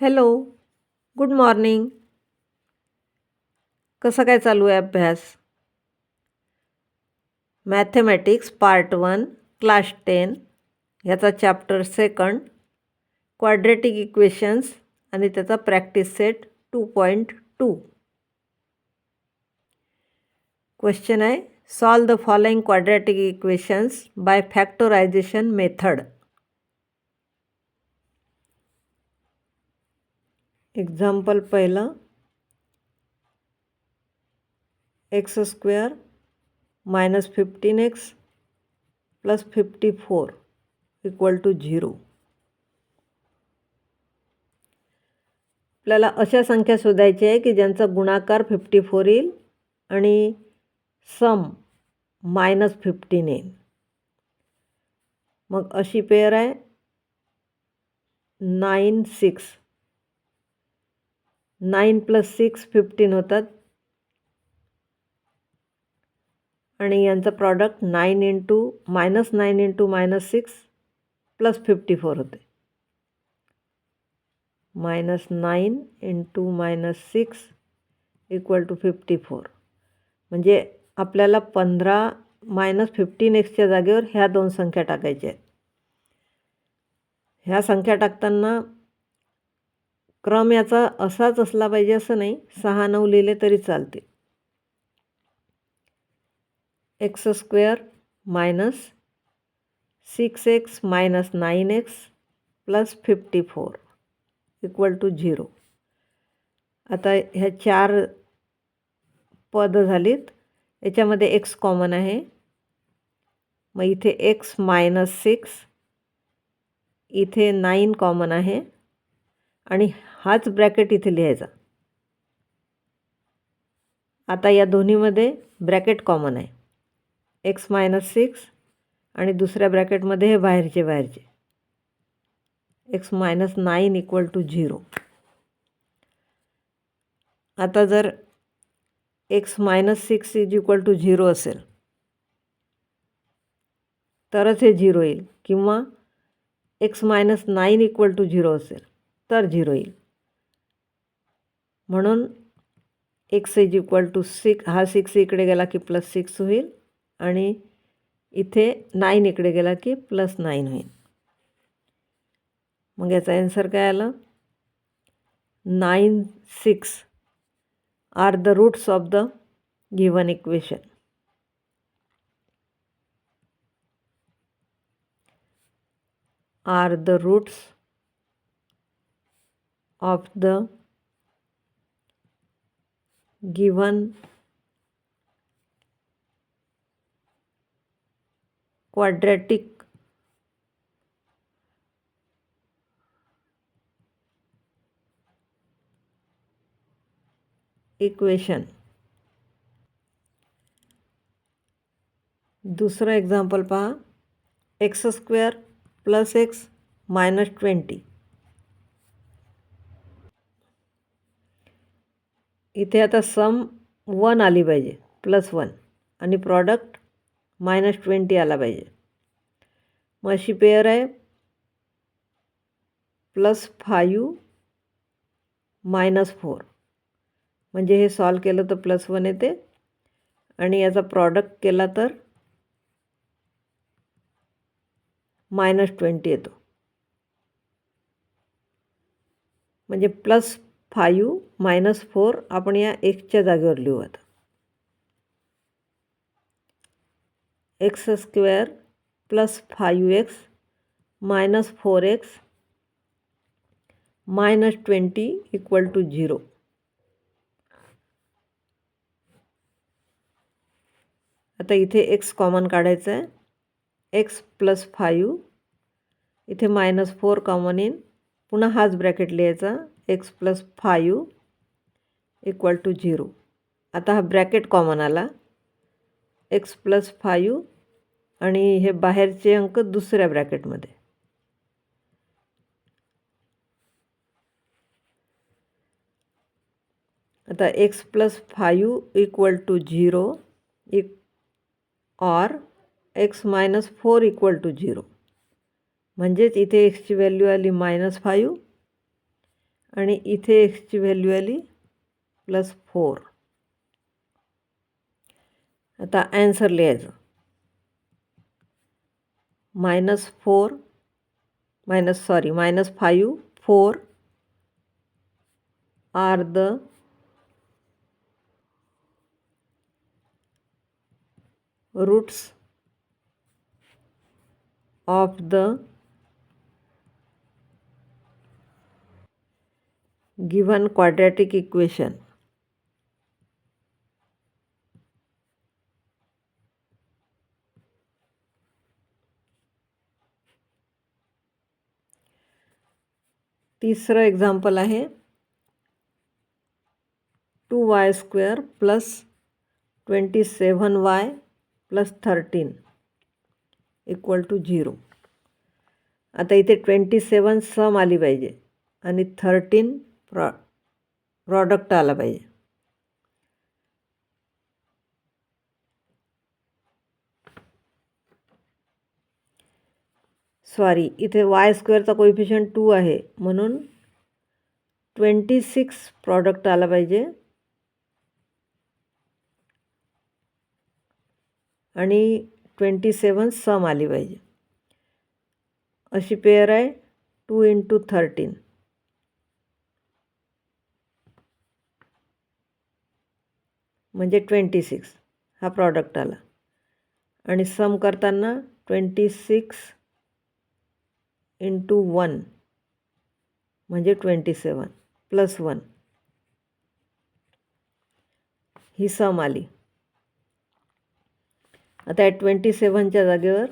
Hello, good morning. कसा काय चालू आहे अभ्यास? मॅथेमॅटिक्स पार्ट 1 क्लास 10 ह्याचा चॅप्टर 2 क्वाड्रॅटिक इक्वेशन्स आणि त्याचा प्रॅक्टिस सेट 2.2. क्वेश्चन आहे, solve the following quadratic equations by factorisation method. Example पहिलं, x² - 15x + 54 = 0. आपल्याला अशा संख्या शोधायच्या आहे की ज्यांचा गुणाकार 54 येईल आणि सम -15 येईल. मग अशी पेअर आहे 9 6. 9 + 6 15 होतात आणि यांचं प्रॉडक्ट -9 × -6 + 54 होते. -9 × -6 = 54. म्हणजे आपल्याला 15 - 15x जागेवर ह्या दोन संख्या टाकायच्या आहेत. ह्या संख्या टाकताना क्रम याचा असाच असला पाहिजे असं नाही, 6 9 लिहिले तरी चालते. x² - 6x - 9x + 54 = 0. आता ह्या 4 पद झालीत. याच्यामध्ये x कॉमन आहे. मग इथे x - 6, इथे 9 कॉमन आहे आणि हाच ब्रॅकेट इथे लिहायचा. आता या दोन्हीमध्ये ब्रॅकेट कॉमन आहे. x - 6 आणि दुसऱ्या ब्रॅकेटमध्ये हे बाहेरचे x - 9 = 0. आता जर x - 6 = 0 असेल तरच हे 0 येईल, किंवा x - 9 = 0 असेल तर 0 येईल. म्हणून x = 6, हा 6 इकडे गेला की +6 होईल आणि इथे 9 इकडे गेला की +9 होईल. मग याचा आन्सर काय आलं? 9 6 are the roots of the given equation. Are the roots of the given quadratic equation. दुसरं एक्झाम्पल पहा, x² + x - 20. इथे आता सम 1 आली पाहिजे, +1, आणि प्रॉडक्ट -20 आला पाहिजे. मग अशी पेअर आहे +5 - 4. म्हणजे हे सॉल्व केलं तर +1 येते आणि याचा प्रॉडक्ट केला तर -20 येतो. म्हणजे +5 - 4 आपण या xच्या जागेवर लिहू. आता x² + 5x - 4x - 20 = 0. आता इथे x कॉमन काढायचं आहे. x + 5, इथे -4 कॉमन येईल. पुन्हा हाच ब्रॅकेट लिहायचा, x + 5 = 0. आता हा ब्रॅकेट कॉमन आला, x + 5 आणि हे बाहेरचे अंक दुसऱ्या ब्रॅकेटमध्ये. आता x + 5 = 0 और x - 4 = 0. म्हणजेच इथे xची व्हॅल्यू आली -5 आणि इथे एक्सची व्हॅल्यू आली +4. आता ॲन्सर लिहायचं. -4 -5 4 are the roots of the given quadratic equation. तिसरं एक्झाम्पल आहे 2y² + 27y + 13 = 0. आता इथे 27 सम आली पाहिजे आणि 13 प्रॉडक्ट आला पाहिजे. सॉरी, इथे y² कोएफिशियंट 2 आहे म्हणून 26 प्रॉडक्ट आला पाहिजे आणि 27 सम आली पाहिजे. अशी पेअर आहे 2 × 13 म्हणजे 26 हा प्रॉडक्ट आला आणि सम करताना 26 × 1 म्हणजे 27 +1 ही सम आली. आता या 27च्या जागेवर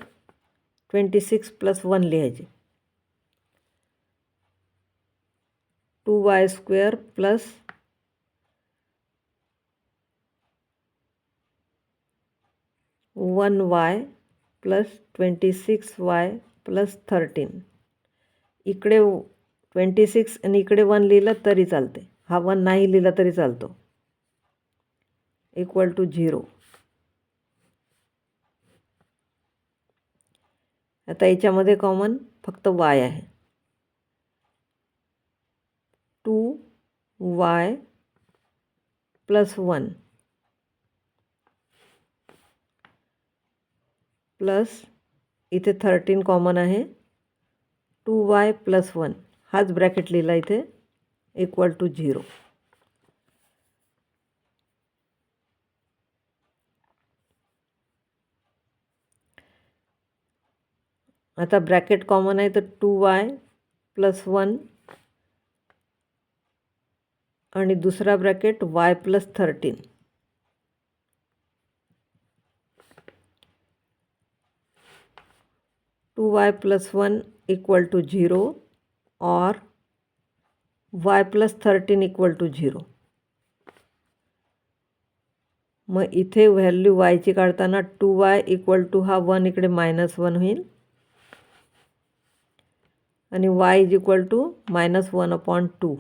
26 + 1 लिहायचे. 2y² + 1y + 26y + 13. इकडे 26 आणि इकडे 1 लिहिलं तरी चालते. हा 1 नाही लिहिला तरी चालतो. = 0. आता याच्यामध्ये कॉमन फक्त y आहे. 2y + 1 प्लस इथे 13 कॉमन आहे. 2y + 1 हाच ब्रॅकेट लिहिला इथे = 0. आता ब्रॅकेट कॉमन आहे तर 2y + 1 आणि दुसरा bracket y + 13. y + 1 = 0 or y + 13 = 0. मग इथे व्हॅल्यू yची काढताना 2y = हा 1 इकडे -1 होईल आणि y = -1/2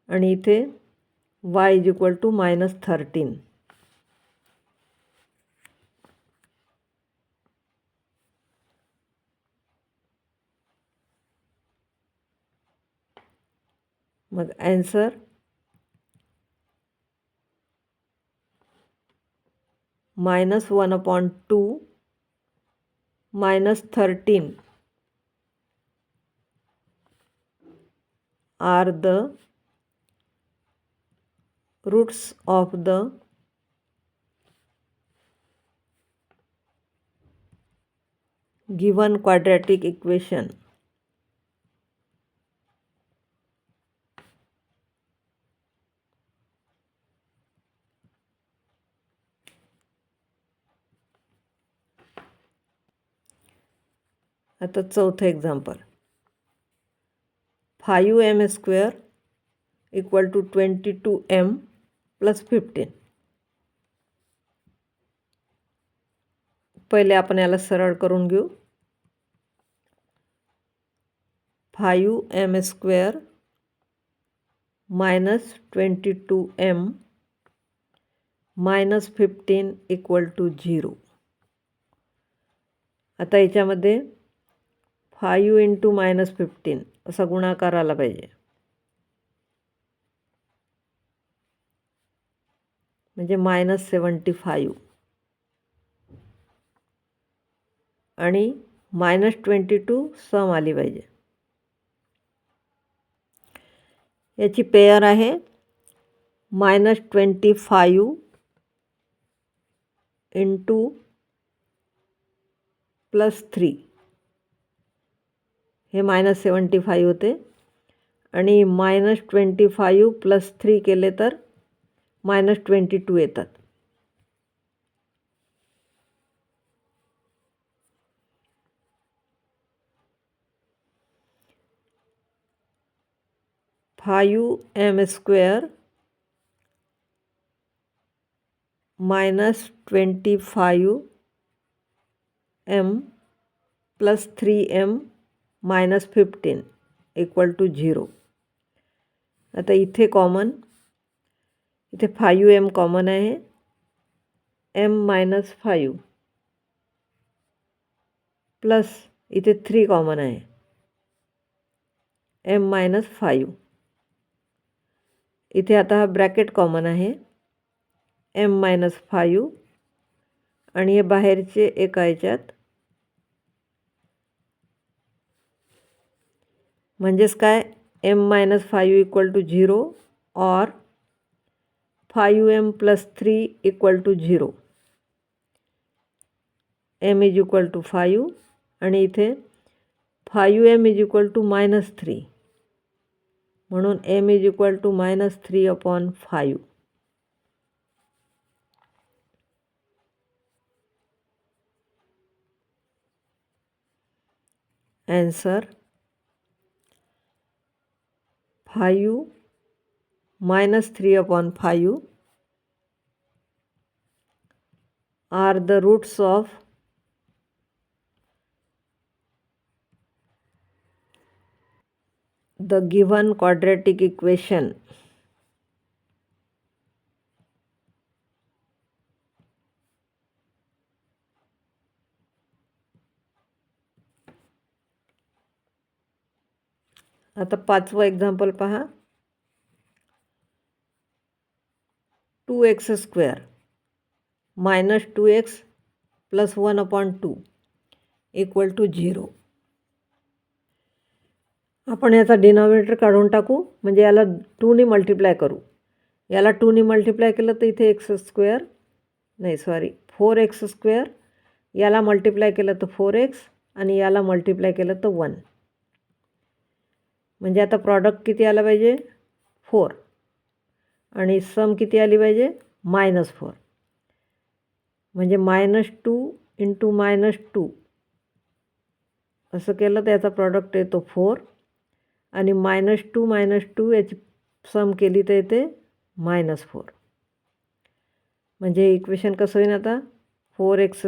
आणि इथे y = -13. मग answer -1/2 -13 are the roots of the given quadratic equation. आता चौथं एक्झाम्पल 5m² = 22m + 15. पहिले आपण याला सरळ करून घेऊ. 5m² - 22m - 15 = 0. आता याच्यामध्ये 5 × -15 असा गुणाकार आला पाहिजे. म्हणजे -75 आणि -22 सम आली पाहिजे. याची पेअर आहे -25 इंटू +3. हे -75 होते आणि -25 + 3 केले तर -22 येतात. (5m² -25m + 3m - 15 = 0. आता इथे 5m कॉमन आहे. m - 5 प्लस इथे 3 कॉमन आहे. m - 5. इथे आता हा ब्रॅकेट कॉमन आहे. m - 5 आणि हे बाहेरचे एका ह्याच्यात, म्हणजेच काय, m - 5 = 0 और 5m + 3 = 0. m = 5 आणि इथे 5m = -3 म्हणून m = -3/5. Answer 5 - 3/5 are the roots of the given quadratic equation. आता 5वं एक्झाम्पल पहा. 2x² - 2x + 1/2 = 0. आपण याचा डिनॉमिनेटर काढून टाकू, म्हणजे याला 2ने मल्टिप्लाय करू. याला 2ने मल्टिप्लाय केलं तर इथे (4x²) याला मल्टिप्लाय केलं तर 4x आणि याला मल्टिप्लाय केलं तर 1. म्हणजे आता प्रॉडक्ट किती आला पाहिजे? 4 आणि सम किती आली पाहिजे? -4. म्हणजे -2 × -2 असं केलं तर याचा प्रॉडक्ट येतो 4 आणि -2 - 2 याची सम केली तर येते -4. म्हणजे इक्वेशन कसं होईल आता? 4x² -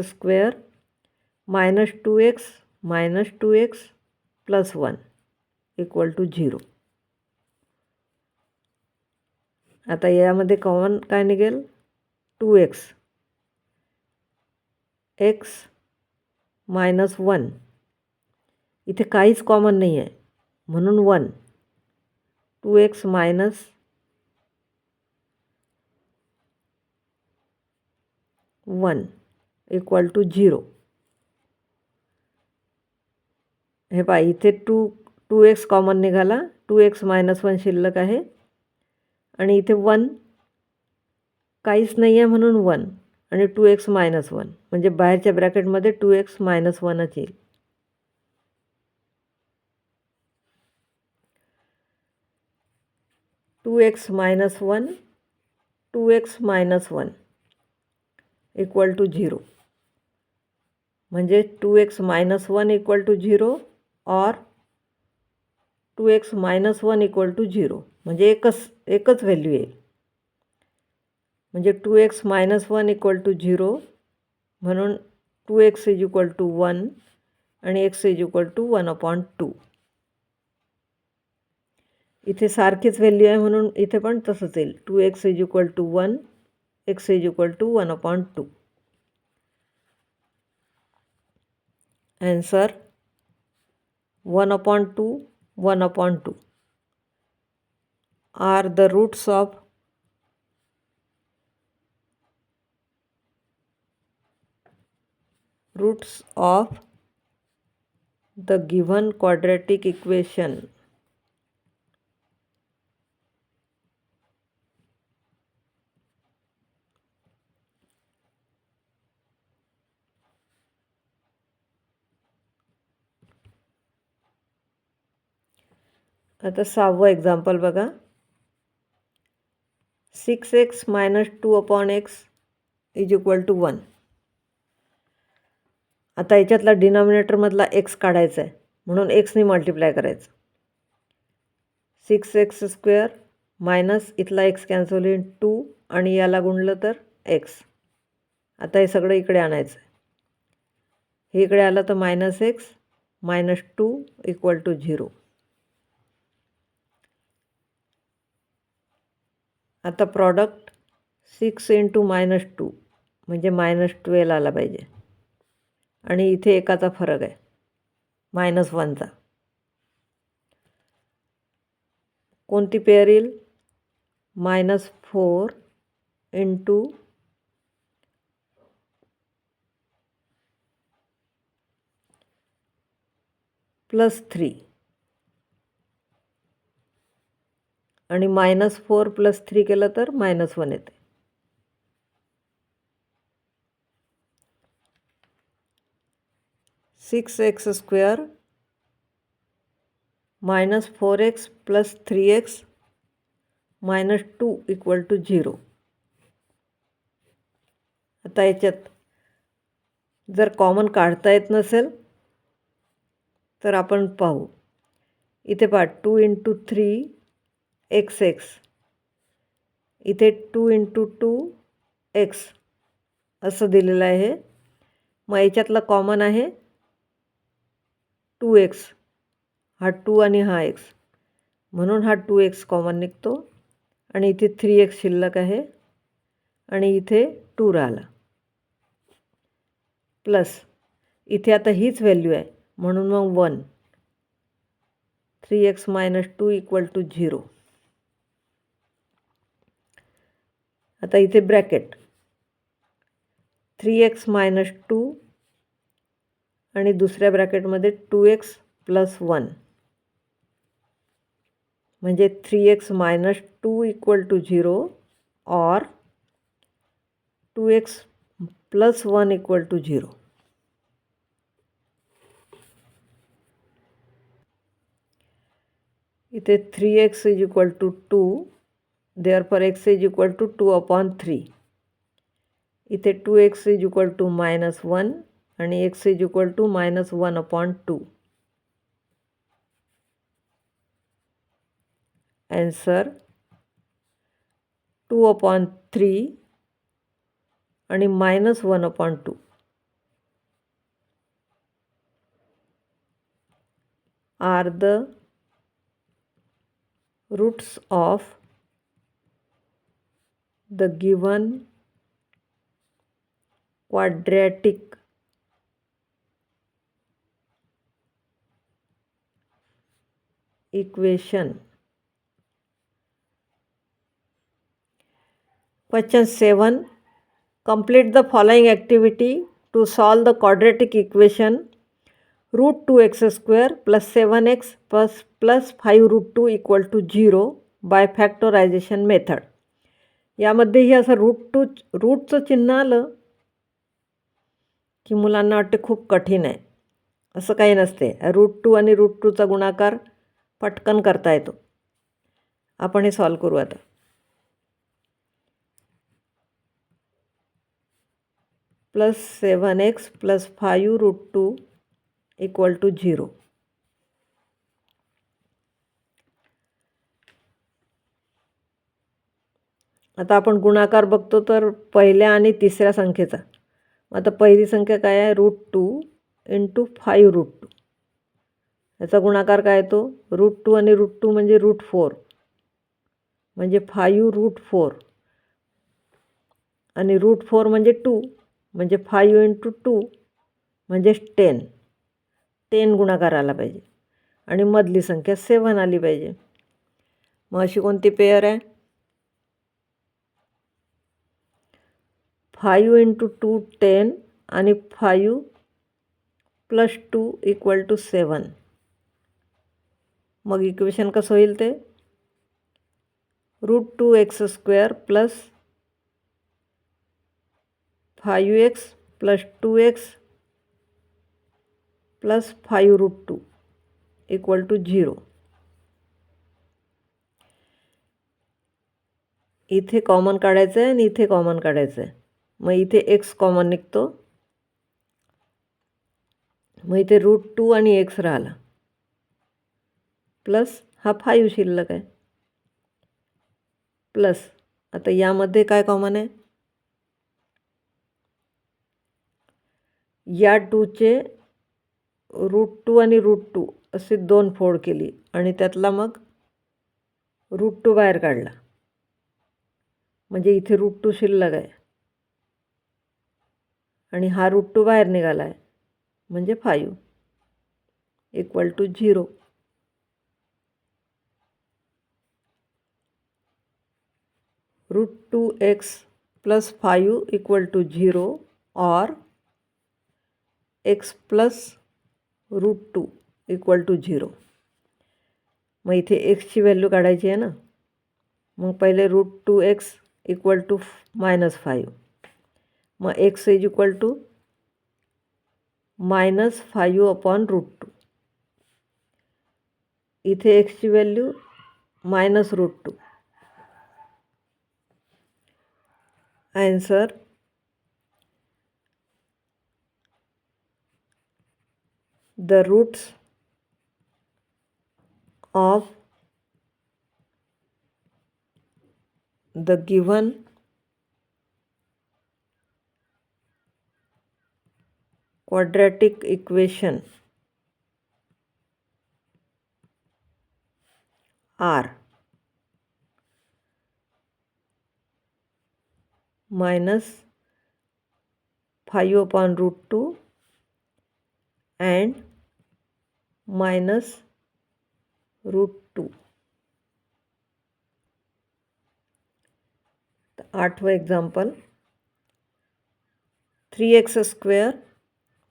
2x - 2x + 1 = 0. आता यामध्ये कॉमन काय निघेल? 2x. x - 1. इथे काहीच कॉमन नाही आहे म्हणून 1. 2x - 1 = 0. हे पहा, इथे 2x कॉमन निघाला. 2x - 1 शिल्लक आहे आणि इथे 1 काहीच नाही आहे म्हणून 1 आणि 2x - 1 म्हणजे बाहेरच्या ब्रॅकेटमध्ये 2x - 1च येईल. (2x - 1 2x - 1 = 0. म्हणजे 2x - 1 = 0 और 2x - 1 = 0 म्हणजे एकच व्हॅल्यू येईल. म्हणजे 2x - 1 = 0 म्हणून 2x = 1 आणि x = 1/2. इथे सारखीच व्हॅल्यू आहे म्हणून इथे पण तसंच येईल. 2x = 1 x = 1/2. Answer 1/2 1/2 are the roots of roots of the given quadratic equation आता 6वं एक्झाम्पल बघा. 6x - 2/x is equal to 1. आता याच्यातला डिनॉमिनेटरमधला x काढायचा आहे, म्हणून xने मल्टिप्लाय करायचं. 6x² मायनस इथला x कॅन्सल होईल 2 आणि याला गुणलं तर x. आता हे सगळं इकडे आणायचं आहे. हे इकडे आलं तर -x - 2 इक्वल टू 0. आता प्रॉडक्ट 6 × -2 म्हणजे -12 आला पाहिजे. आणि इथे एकाचा फरक आहे -1चा. कोणती पेअर येईल? -4 × +3 आणि -4 + 3 केलं तर -1 येते. (6x² - 4x + 3x - 2 equal to 0. आता याच्यात जर कॉमन काढता येत नसेल तर आपण पाहू. इथे पहा 2 × 3 xx, इथे 2 × 2 x असं दिलेलं आहे. मग याच्यातला कॉमन आहे 2x. हा 2 आणि हा x, म्हणून हा 2x कॉमन निघतो आणि इथे 3x शिल्लक आहे आणि इथे 2 राहिला. प्लस इथे आता हीच व्हॅल्यू आहे, म्हणून मग 1. 3x - 2 equal to 0. आता इथे ब्रॅकेट 3x - 2 आणि दुसऱ्या ब्रॅकेटमध्ये 2x + 1 म्हणजे 3x - 2 इक्वल टू 0 और 2x + 1 इक्वल टू 0. इथे 3x is equal to 2, therefore x is equal to 2/3. इथे 2x इज इक्वल टू -1 आणि x is equal to -1/2. Answer 2/3 आणि -1/2 are the roots of the given quadratic equation. Question 7. Complete the following activity to solve the quadratic equation √2x² + 7x + 5√2 equal to 0 by factorisation method. यामध्येही असं रूटचं चिन्ह आलं की मुलांना वाटते खूप कठीण आहे. असं काही नसते. √2 आणि √2चा गुणाकार पटकन करता येतो. आपण हे सॉल्व करू आता. +7x + 5√2 equal to 0. आता आपण गुणाकार बघतो तर पहिल्या आणि तिसऱ्या संख्येचा. आता पहिली संख्या काय आहे? √2 × 5√2. याचा गुणाकार काय येतो? √2 आणि √2 म्हणजे √4 म्हणजे 5√4 आणि √4 म्हणजे 2 म्हणजे 5 × 2 म्हणजे 10. 10 गुणाकार आला पाहिजे आणि मधली संख्या 7 आली पाहिजे. मग अशी कोणती पेअर आहे? 5 × 2 10 आणि 5 +2 = 7. मग इक्वेशन कसं होईल ते √2x² + 5x + 2x + 5√2 = 0. इथे कॉमन काढायचं आहे आणि इथे कॉमन काढायचं आहे. मग इथे x कॉमन निघतो. मग इथे √2 आणि x राहिला प्लस हा 5 शिल्लक आहे प्लस आता यामध्ये काय कॉमन आहे या 2चे √2 आणि √2 असे 2 फोड केली आणि त्यातला मग √2 बाहेर काढला म्हणजे इथे √2 शिल्लक आहे आणि हा √2 बाहेर निघाला आहे म्हणजे 5 = 0. √2x + 5 = 0 or x + √2 = 0. मग इथे एक्सची व्हॅल्यू काढायची आहे ना. मग पहिले √2x = -5. मग x = -5/√2. इथे एक्सची value -√2. Answer the roots of the given quadratic equation are -5/√2 and -√2. 8वां एक्झाम्पल 3x²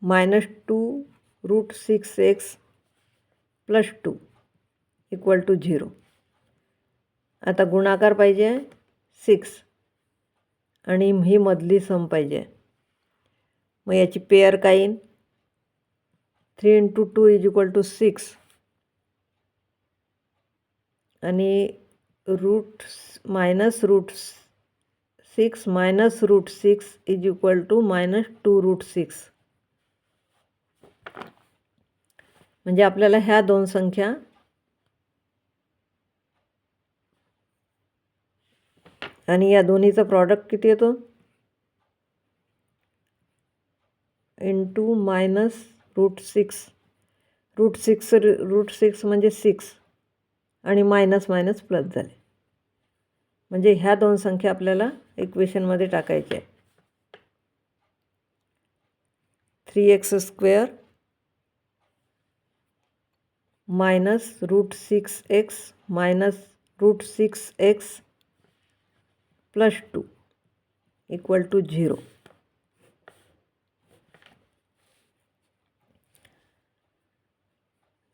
- 2√6x + 2 = 0. आता गुणाकार पाहिजे 6 आणि ही मधली सम पाहिजे. मग याची पेअर काय येईल 3 × 2 = 6 आणि -√6 - √6 = -2√6. म्हणजे आपल्याला ह्या दोन संख्या आणि या दोन्हीचा प्रॉडक्ट किती येतो × -√6. √6 म्हणजे 6 आणि मायनस मायनस प्लस झाले. म्हणजे ह्या दोन संख्या आपल्याला इक्वेशनमध्ये टाकायच्या आहे. 3x² - √6x - √6x + 2 = 0.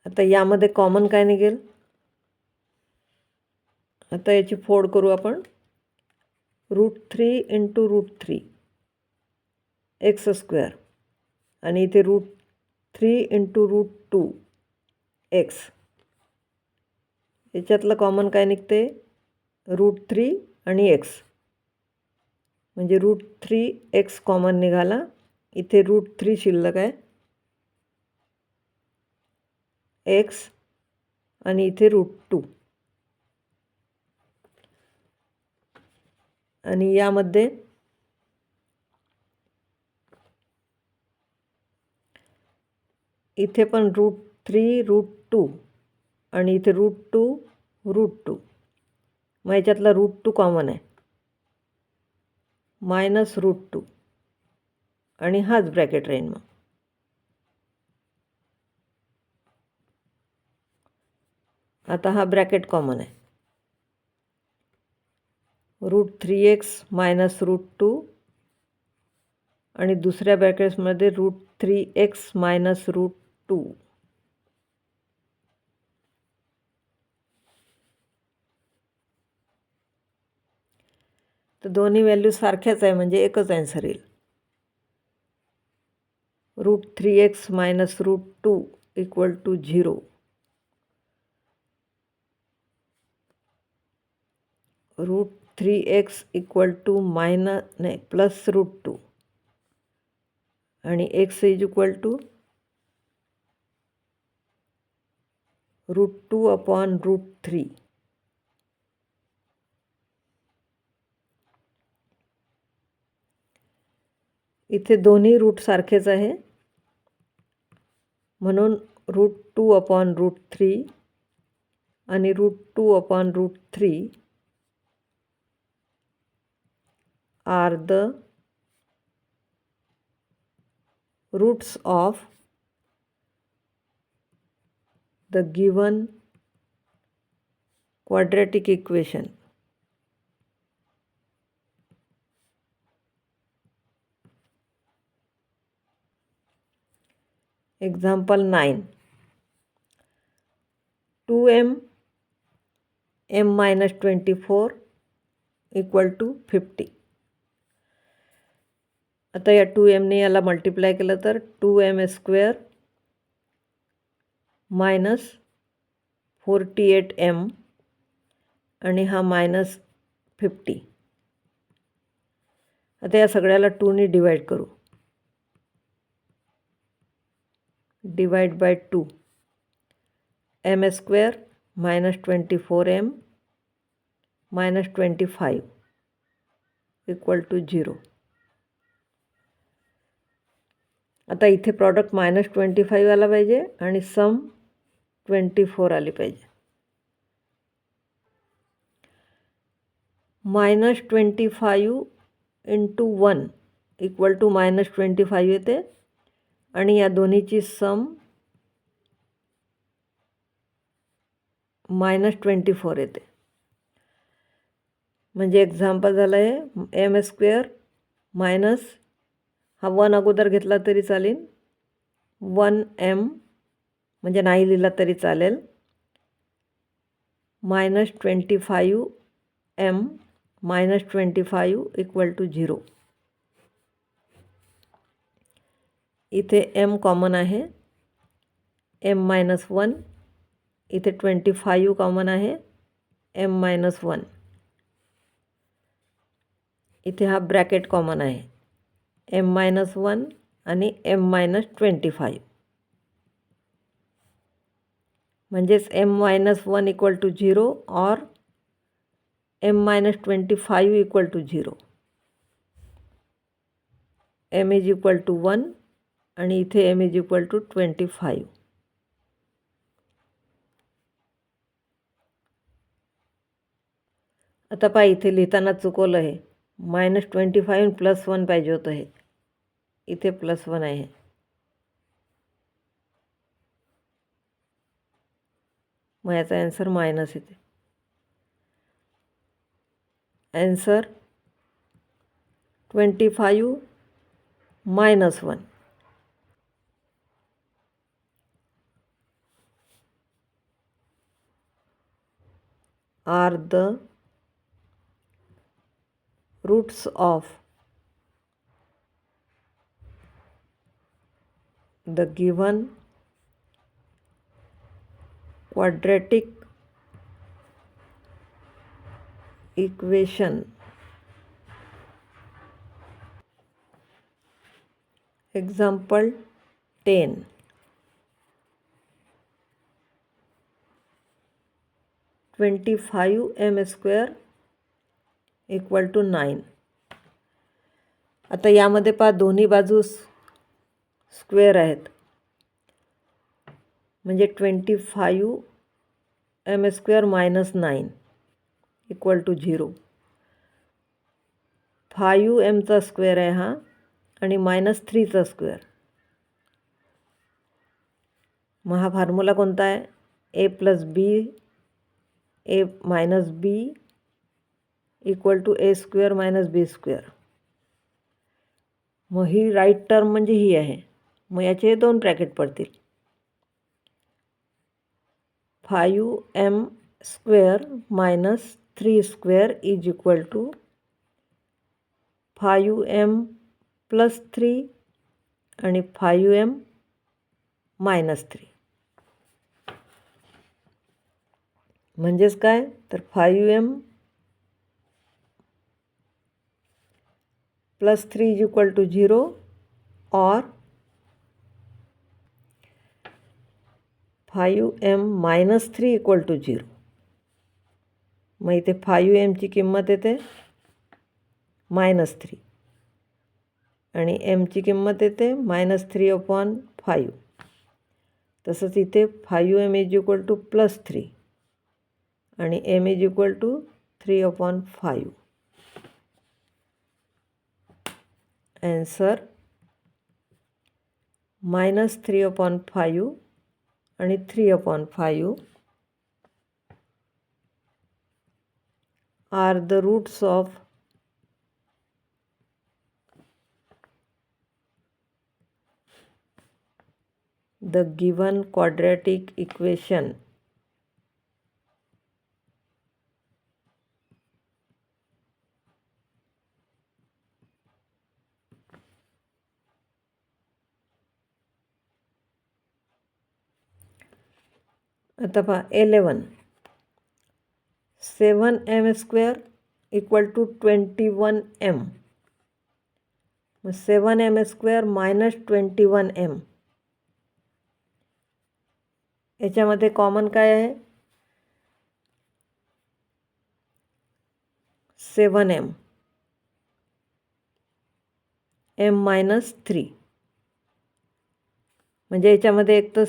आता यामध्ये कॉमन काय निघेल आता याची फोड करू आपण. √3 × √3 x² आणि इथे √3 × √2 x. याच्यातलं कॉमन काय निघते √3 आणि x म्हणजे √3x कॉमन निघाला. इथे √3 शिल्लक आहे x आणि इथे √2 आणि यामध्ये इथे पण √3 √2 आणि इथे √2 √2. मग याच्यातला √2 कॉमन आहे -√2 आणि हाच ब्रॅकेट राहील. मग आता हा ब्रॅकेट कॉमन आहे. √3x - √2 आणि दुसऱ्या ब्रॅकेट्समध्ये √3x मायनस √2. तर दोन्ही व्हॅल्यू सारख्याच आहे, म्हणजे एकच आन्सर येईल. √3x minus √2 equal to 0. √3x equal to plus √2 आणि x is equal to √2 upon √3. इथे दोन्ही रूट सारखेच आहे, म्हणून √2 अपॉन √3 आणि √2 upon √3 are the roots of the given quadratic equation. Example 9. 2m m minus 24 equal to 50. आता या 2mने याला मल्टिप्लाय केलं तर 2m² मायनस 48m आणि हा मायनस 50. आता या सगळ्याला 2ने डिवाईड करू. Divide by 2. m² minus 24m minus 25 equal to 0. आता इथे प्रॉडक्ट मायनस 25 आला पाहिजे आणि सम 24 आली पाहिजे. Minus 25 into 1 equal to minus 25 येते आणि या दोन्हीची सम मायनस 24 येते. म्हणजे एक्झाम्पल झालं आहे m² मायनस हा 1 अगोदर घेतला तरी चालेल, 1m म्हणजे नाही लिहिला तरी चालेल, minus 25m minus 25 equal to 0. इथे m कॉमन आहे, m मायनस 1. इथे 25 कॉमन आहे, m मायनस 1. इथे हा ब्रॅकेट कॉमन आहे, m मायनस 1 आणि m मायनस 25. म्हणजेच m मायनस 1 इक्वल टू 0 और m minus 25 equal to 0. m is equal to 1 आणि इथे m इज इक्वल टू 25. आता पहा इथे लिहिताना चुकवलं आहे, मायनस 25 प्लस 1 पाहिजे होतं, हे इथे प्लस 1 आहे. मग याचा ॲन्सर मायनस येते. Answer 25 minus 1. Are the roots of the given quadratic equation. Example 10. 25m² equal to 9. आता यामध्ये पहा दोन्ही बाजू स्क्वेअर आहेत, म्हणजे 25m² मायनस 9 इक्वल टू 0. 5mचा स्क्वेअर आहे हा आणि मायनस 3चा स्क्वेअर. मग हा फॉर्म्युला कोणता आहे? a plus b a minus b equal to a² minus b². मग ही राईट टर्म म्हणजे ही आहे. मग याचे 2 ब्रॅकेट पडतील. 5m² - 3² is equal to 5m + 3 आणि 5m - 3. म्हणजेच काय, तर 5m + 3 इज इक्वल टू 0 और 5m - 3 इक्वल टू 0. मग इथे 5mची किंमत येते -3 आणि mची किंमत येते -3/5. तसंच इथे 5m इज इक्वल टू +3 आणि m is equal to 3/5. Answer -3/5 आणि 3/5 are the roots of the given quadratic equation. आता पहा 11. 7m² equal to 21m. मग 7m² - 21m. याच्यामध्ये कॉमन काय आहे? 7m, m - 3. म्हणजे याच्यामध्ये एक तर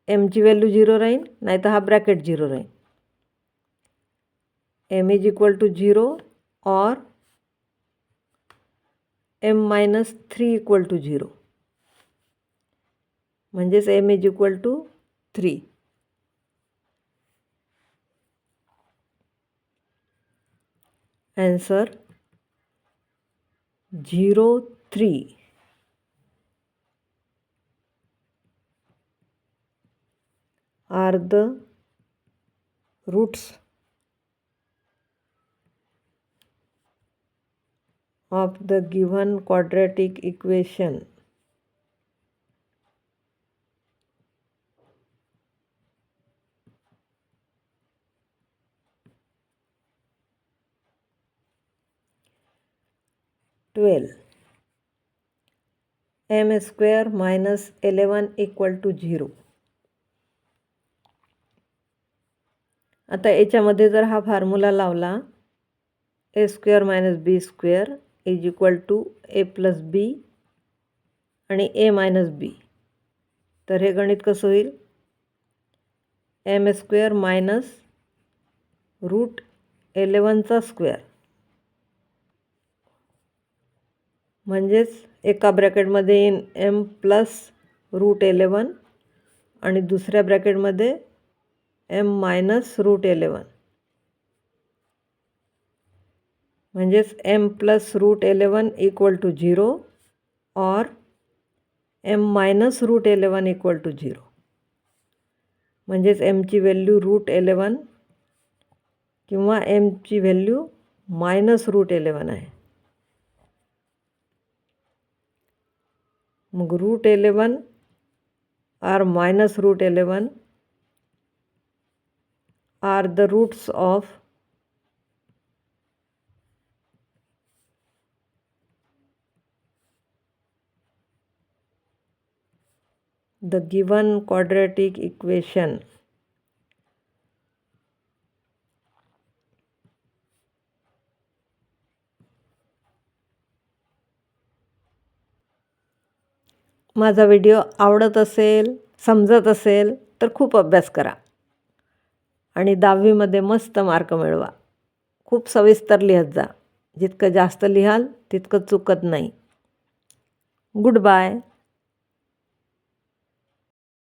mची व्हॅल्यू 0 राहील, नाही तर हा ब्रॅकेट 0 राहील. m इज इक्वल टू 0 और m - 3 इक्वल टू 0. म्हणजेच m is equal to 3. Answer 0, 3 are the roots of the given quadratic equation. m² - 11 equal to 0. आता याच्यामध्ये जर हा फॉर्म्युला लावला, a² - b² is equal to a + b आणि a - b, तर हे गणित कसं होईल? m² - √11² म्हणजेच एका ब्रॅकेटमध्ये येईन m + √11 आणि दुसऱ्या ब्रॅकेटमध्ये m - √11. म्हणजेच m + √11 इक्वल टू 0 और m - √11 इक्वल टू 0. म्हणजेच mची व्हॅल्यू √11 किंवा mची व्हॅल्यू -√11 आहे. मग √11 or -√11 are the roots of the given quadratic equation. माझा व्हिडिओ आवडत असेल, समजत असेल तर खूप अभ्यास करा आणि 10वीमध्ये मस्त मार्क मिळवा. खूप सविस्तर लिहत जा. जितकं जास्त लिहाल तितकं चुकत नाही. Good bye.